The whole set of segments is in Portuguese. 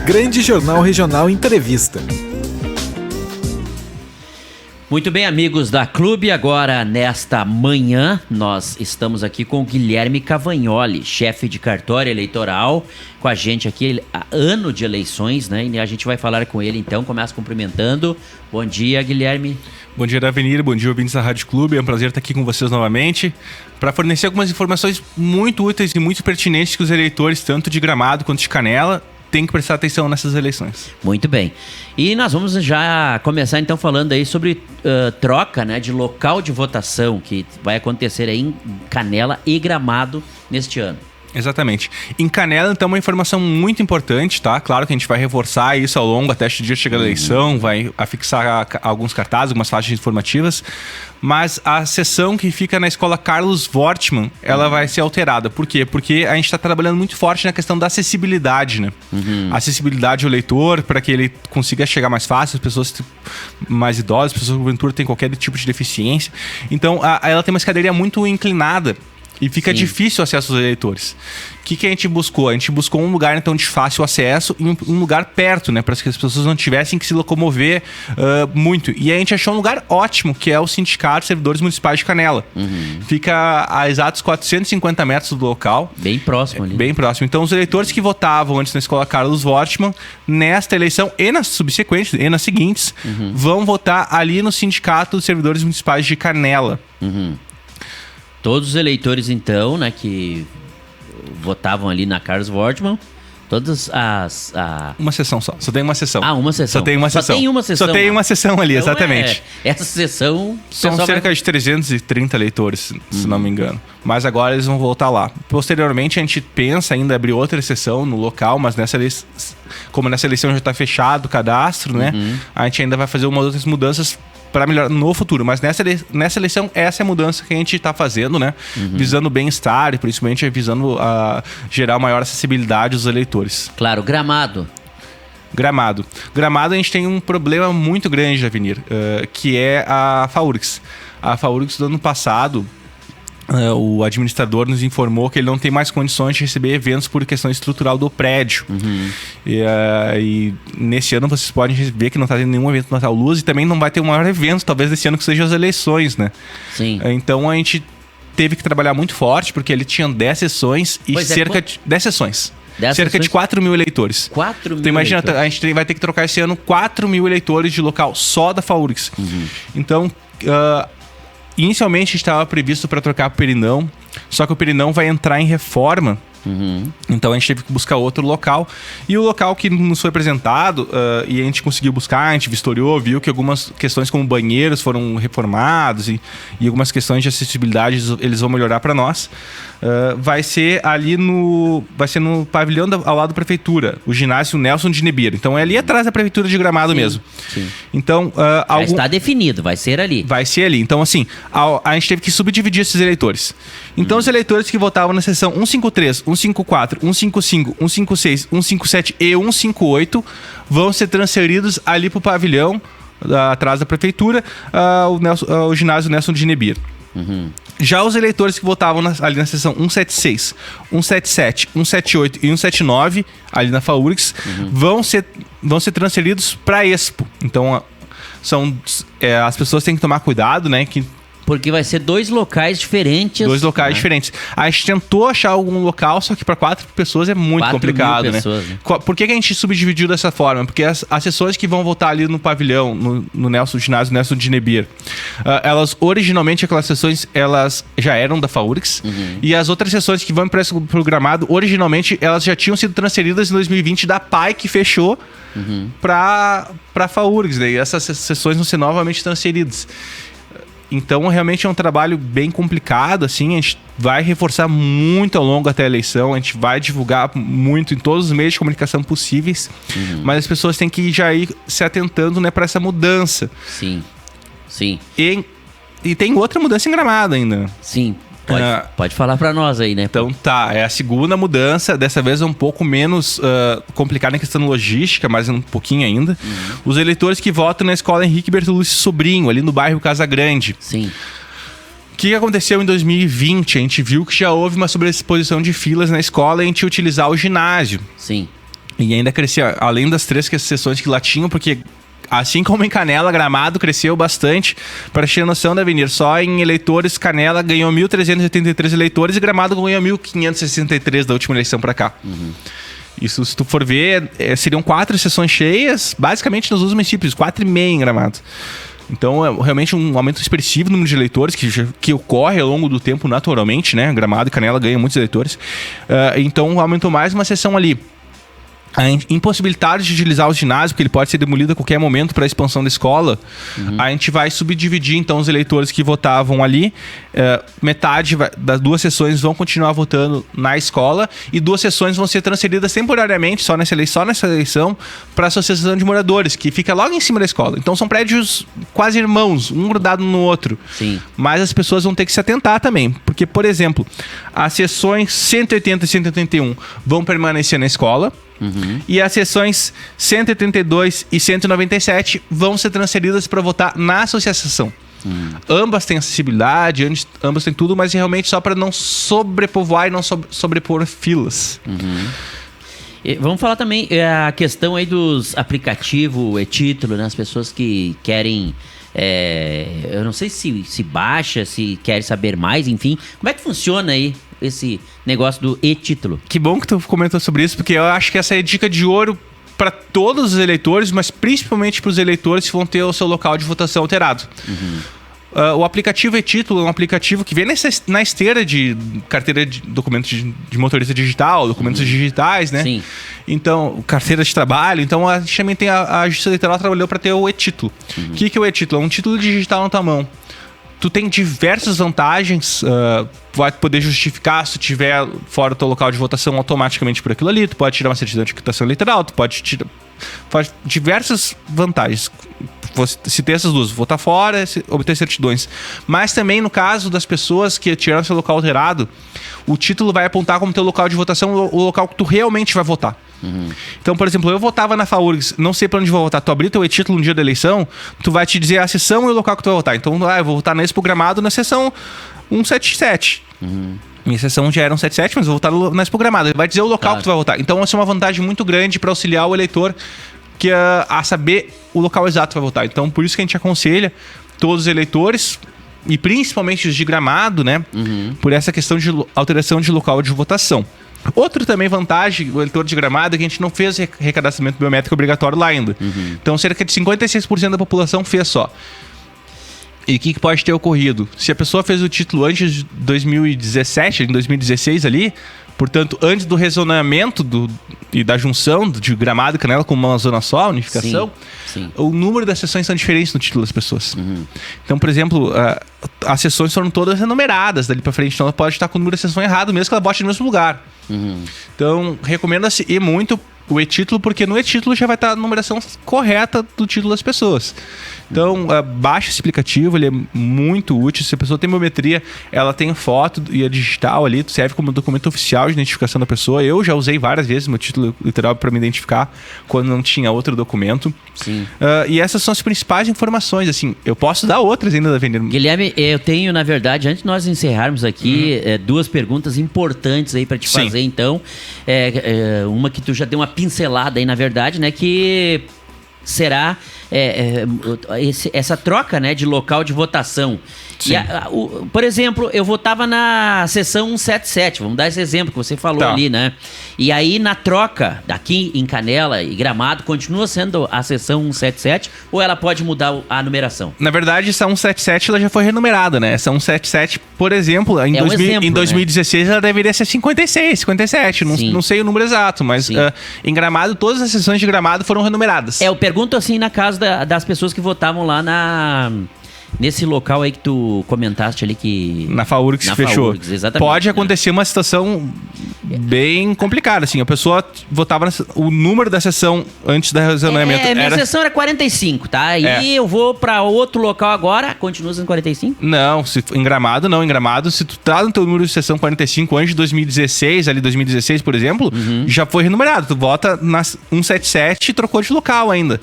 Grande Jornal Regional Entrevista. Muito bem, amigos da Clube, agora nesta manhã nós estamos aqui com o Guilherme Cavagnoli, chefe de cartório eleitoral, com a gente aqui há ano de eleições, né? E a gente vai falar com ele então, começa cumprimentando. Bom dia, Guilherme. Bom dia, Avenida, bom dia, ouvintes da Rádio Clube, é um prazer estar aqui com vocês novamente para fornecer algumas informações muito úteis e muito pertinentes que os eleitores, tanto de Gramado quanto de Canela, tem que prestar atenção nessas eleições. Muito bem. E nós vamos já começar então falando aí sobre troca, né, de local de votação que vai acontecer aí em Canela e Gramado neste ano. Exatamente. Em Canela, então, uma informação muito importante, tá? Claro que a gente vai reforçar isso ao longo até o dia de chegar a eleição, vai afixar alguns cartazes, algumas faixas informativas, mas a seção que fica na escola Carlos Wortmann, ela vai ser alterada. Por quê? Porque a gente está trabalhando muito forte na questão da acessibilidade, né? Acessibilidade ao leitor, para que ele consiga chegar mais fácil, as pessoas mais idosas, as pessoas porventura têm qualquer tipo de deficiência. Então, ela tem uma escadaria muito inclinada, e fica difícil o acesso aos eleitores. O que a gente buscou? A gente buscou um lugar, então, de fácil acesso e um lugar perto, né? Para que as pessoas não tivessem que se locomover muito. E a gente achou um lugar ótimo, que é o Sindicato de Servidores Municipais de Canela. Fica a exatos 450 metros do local. Bem próximo ali. Bem próximo. Então, os eleitores que votavam antes na escola Carlos Wortmann, nesta eleição e nas subsequentes, e nas seguintes, vão votar ali no Sindicato de Servidores Municipais de Canela. Todos os eleitores, então, né, que votavam ali na Carlos Wortmann, todas as... Uma sessão só tem uma sessão. Uma sessão. Só tem uma sessão. Só tem uma sessão. Só tem uma sessão ali, então, exatamente. Essa sessão... São cerca de 330 eleitores, se não me engano. Mas agora eles vão voltar lá. Posteriormente, a gente pensa ainda abrir outra sessão no local, mas como nessa eleição já está fechado o cadastro, né? A gente ainda vai fazer umas outras mudanças para melhorar no futuro, mas nessa eleição essa é a mudança que a gente está fazendo, né? Visando o bem-estar e principalmente visando gerar maior acessibilidade aos eleitores. Claro, Gramado. Gramado a gente tem um problema muito grande, Avenir, que é a FAURGS. A FAURGS do ano passado, o administrador nos informou que ele não tem mais condições de receber eventos por questão estrutural do prédio. E nesse ano vocês podem ver que não está tendo nenhum evento no Natal Luz e também não vai ter um maior evento, talvez desse ano, que seja as eleições, né? Sim. Então a gente teve que trabalhar muito forte, porque ele tinha 10 sessões e cerca de 10 sessões. Cerca de 4 mil eleitores. 4 mil então imagina, eleitores. a gente vai ter que trocar esse ano 4 mil eleitores de local só da FAURGS. Então, inicialmente estava previsto para trocar o Perinão, só que o Perinão vai entrar em reforma. Então a gente teve que buscar outro local. E o local que nos foi apresentado, e a gente conseguiu buscar, a gente vistoriou, viu que algumas questões como banheiros foram reformados e algumas questões de acessibilidade eles vão melhorar para nós. Vai ser ali no pavilhão ao lado da prefeitura, o ginásio Nelson de Nebiero. Então é ali atrás da prefeitura de Gramado mesmo. Sim. Então já está definido, vai ser ali. Vai ser ali. Então assim, a gente teve que subdividir esses eleitores. Então os eleitores que votavam na seção 153, 154, 155, 156, 157 e 158 vão ser transferidos ali para o pavilhão atrás da prefeitura, o ginásio Nelson de Nebiero. Já os eleitores que votavam ali na seção 176, 177, 178 e 179, ali na FAURGS, vão ser transferidos para a Expo. Então, as pessoas têm que tomar cuidado, né? Porque vai ser dois locais diferentes. Diferentes. A gente tentou achar algum local, só que para 4 pessoas é muito complicado, né? Por que a gente subdividiu dessa forma? Porque as sessões que vão votar ali no pavilhão, no ginásio Nelson de Nebiero, elas originalmente, aquelas sessões, elas já eram da FAURGS. E as outras sessões que vão para o Gramado, originalmente, elas já tinham sido transferidas em 2020 da PAI, que fechou para a FAURGS. E essas sessões vão ser novamente transferidas. Então, realmente é um trabalho bem complicado, assim, a gente vai reforçar muito ao longo até a eleição, a gente vai divulgar muito em todos os meios de comunicação possíveis, mas as pessoas têm que já ir se atentando, né, para essa mudança. Sim. E tem outra mudança em Gramado ainda. Sim. Pode falar pra nós aí, né? Então é a segunda mudança, dessa vez é um pouco menos complicada em questão logística, mas um pouquinho ainda. Os eleitores que votam na escola Henrique Bertolucci Sobrinho, ali no bairro Casa Grande. Sim. O que aconteceu em 2020? A gente viu que já houve uma sobreexposição de filas na escola e a gente utilizar o ginásio. Sim. E ainda crescia, além das 3 sessões que lá tinham, porque assim como em Canela, Gramado cresceu bastante. Para ter noção, Davenir, só em eleitores, Canela ganhou 1.383 eleitores e Gramado ganhou 1.563 da última eleição para cá. Isso, se tu for ver, seriam 4 sessões cheias, basicamente nos últimos municípios, 4,5 em Gramado. Então, é realmente um aumento expressivo no número de eleitores, que ocorre ao longo do tempo naturalmente, né? Gramado e Canela ganham muitos eleitores. Então, aumentou mais uma sessão ali. A impossibilidade de utilizar o ginásio, porque ele pode ser demolido a qualquer momento para a expansão da escola, a gente vai subdividir então os eleitores que votavam ali. Metade das 2 sessões vão continuar votando na escola e 2 sessões vão ser transferidas temporariamente, só nessa eleição, para a associação de moradores, que fica logo em cima da escola. Então são prédios quase irmãos, um grudado no outro. Sim. Mas as pessoas vão ter que se atentar também, porque, por exemplo, as sessões 180 e 181 vão permanecer na escola. E as sessões 182 e 197 vão ser transferidas para votar na associação. Ambas têm acessibilidade, ambas têm tudo, mas realmente só para não sobrepovoar e não sobrepor filas. E vamos falar também a questão aí dos aplicativos e-título, né? As pessoas que querem... eu não sei se baixa, se quer saber mais, enfim. Como é que funciona aí esse negócio do e-título? Que bom que tu comentou sobre isso, porque eu acho que essa é a dica de ouro para todos os eleitores, mas principalmente para os eleitores que vão ter o seu local de votação alterado. O aplicativo e-título é um aplicativo que vem na esteira de carteira de documentos de motorista digital, documentos digitais, né? Sim. Então, carteira de trabalho. Então, a gente também tem a Justiça Eleitoral trabalhou para ter o e-título. O que é o e-título? É um título digital na tua mão. Tu tem diversas vantagens, vai poder justificar se tu tiver fora do teu local de votação automaticamente por aquilo ali, tu pode tirar uma certidão de quitação eleitoral, tu pode tirar diversas vantagens. Se ter essas duas, votar fora, obter certidões. Mas também no caso das pessoas que tiraram seu local alterado, o título vai apontar como teu local de votação o local que tu realmente vai votar. Então, por exemplo, eu votava na FAURGS, não sei pra onde vou votar. Tu abrir teu e-título no dia da eleição, tu vai te dizer a sessão e o local que tu vai votar. Então, eu vou votar nesse programado na sessão 177. Minha sessão já era 177, mas eu vou votar nesse programado. Ele vai dizer o local que tu vai votar. Então, essa é uma vantagem muito grande para auxiliar o eleitor a saber o local exato que vai votar. Então, por isso que a gente aconselha todos os eleitores, e principalmente os de Gramado, né? Por essa questão de alteração de local de votação. Outra também vantagem, o eleitor de Gramado, é que a gente não fez recadastramento biométrico obrigatório lá ainda. Então, cerca de 56% da população fez só. E o que pode ter ocorrido? Se a pessoa fez o título antes de 2017, em 2016 ali, portanto, antes do rezonamento e da junção de Gramado e Canela como uma zona só, unificação, Sim. o número das sessões são diferentes no título das pessoas. Então, por exemplo, as sessões foram todas enumeradas dali pra frente, então ela pode estar com o número da sessão errado, mesmo que ela bote no mesmo lugar. Então, recomenda-se ir muito o e-título, porque no e-título já vai estar a numeração correta do título das pessoas. Então, baixa esse aplicativo, ele é muito útil. Se a pessoa tem biometria, ela tem foto e é digital ali, serve como documento oficial de identificação da pessoa. Eu já usei várias vezes meu título literal para me identificar quando não tinha outro documento. Sim. E essas são as principais informações, assim. Eu posso dar outras ainda da Avenida. Guilherme, eu tenho, na verdade, antes de nós encerrarmos aqui, duas perguntas importantes aí para te fazer, então. Uma que tu já deu uma pincelada aí, na verdade, né? Que será essa troca, né, de local de votação. Sim. Por exemplo, eu votava na sessão 177, vamos dar esse exemplo que você falou ali, né? E aí, na troca, daqui em Canela e Gramado, continua sendo a sessão 177 ou ela pode mudar a numeração? Na verdade, essa 177 ela já foi renumerada, né? Essa 177, por exemplo, em 2016 ela deveria ser 56, 57, não sei o número exato, mas em Gramado, todas as sessões de Gramado foram renumeradas. Eu pergunto assim, na casa das pessoas que votavam lá nesse local aí que tu comentaste ali que... Na FAURGS que fechou. FAURGS, exatamente. Pode acontecer uma situação bem complicada, assim. A pessoa votava o número da sessão antes do rezonamento. Minha sessão era 45, tá? E eu vou pra outro local agora, continua sendo 45? Não, em Gramado não. Em Gramado, se tu tá no teu número de sessão 45 antes de 2016, ali 2016, por exemplo, já foi renumerado. Tu vota na 177 e trocou de local ainda.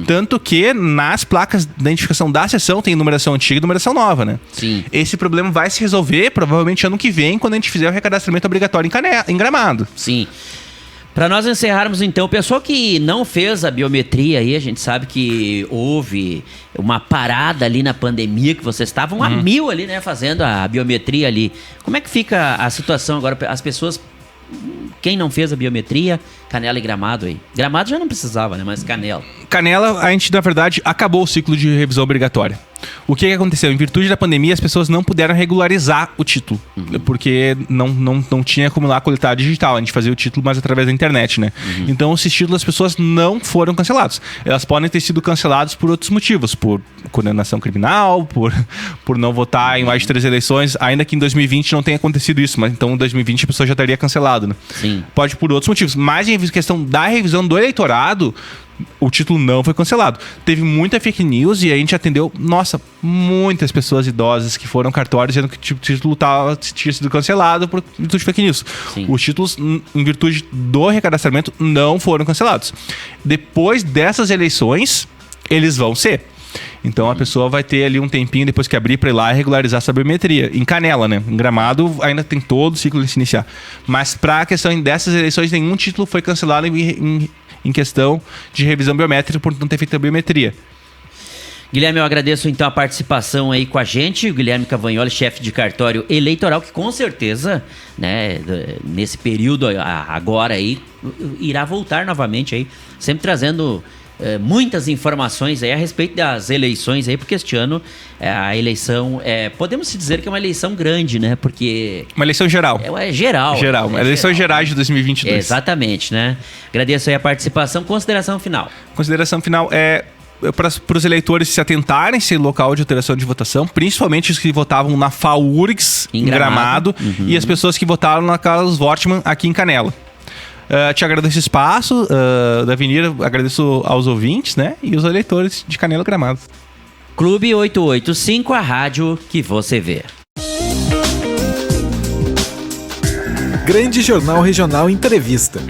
Tanto que nas placas de identificação da sessão tem numeração antiga e numeração nova, né? Sim. Esse problema vai se resolver provavelmente ano que vem, quando a gente fizer o recadastramento obrigatório em Gramado. Sim. Para nós encerrarmos então, o pessoal que não fez a biometria aí, a gente sabe que houve uma parada ali na pandemia, que vocês estavam a mil ali, né, fazendo a biometria ali. Como é que fica a situação agora? As pessoas, quem não fez a biometria, Canela e Gramado aí. Gramado já não precisava, né, mas Canela. Canela, a gente, na verdade, acabou o ciclo de revisão obrigatória. O que aconteceu? Em virtude da pandemia, as pessoas não puderam regularizar o título, porque não tinha como lá coletar digital. A gente fazia o título mais através da internet, né? Então, esses títulos das pessoas não foram cancelados. Elas podem ter sido canceladas por outros motivos, por condenação criminal, por não votar em mais de 3 eleições, ainda que em 2020 não tenha acontecido isso, mas então em 2020 a pessoa já estaria cancelada, né? Sim. Pode por outros motivos. Mas em questão da revisão do eleitorado, o título não foi cancelado. Teve muita fake news e a gente atendeu, muitas pessoas idosas que foram cartórios dizendo que o título tinha sido cancelado por virtude de fake news. Sim. Os títulos, em virtude do recadastramento, não foram cancelados. Depois dessas eleições, eles vão ser. Então a pessoa vai ter ali um tempinho depois que abrir para ir lá e regularizar essa biometria. Em Canela, né? Em Gramado ainda tem todo o ciclo de se iniciar. Mas para a questão dessas eleições, nenhum título foi cancelado em questão de revisão biométrica por não ter feito a biometria. Guilherme, eu agradeço então a participação aí com a gente, o Guilherme Cavagnoli, chefe de cartório eleitoral, que com certeza, né, nesse período agora aí, irá voltar novamente aí, sempre trazendo muitas informações aí a respeito das eleições aí, porque este ano a eleição, podemos dizer que é uma eleição grande, né, porque... Uma eleição geral. É geral. Geral, eleições gerais de 2022. Exatamente, né. Agradeço aí a participação. Consideração final. Consideração final para os eleitores se atentarem esse local de alteração de votação, principalmente os que votavam na FAURGS, em Gramado, e as pessoas que votaram na Carlos Wortmann, aqui em Canela. Te agradeço o espaço da Avenida, agradeço aos ouvintes, né, e os eleitores de Canela e Gramado. Clube 885, a rádio que você vê. Grande Jornal Regional Entrevista.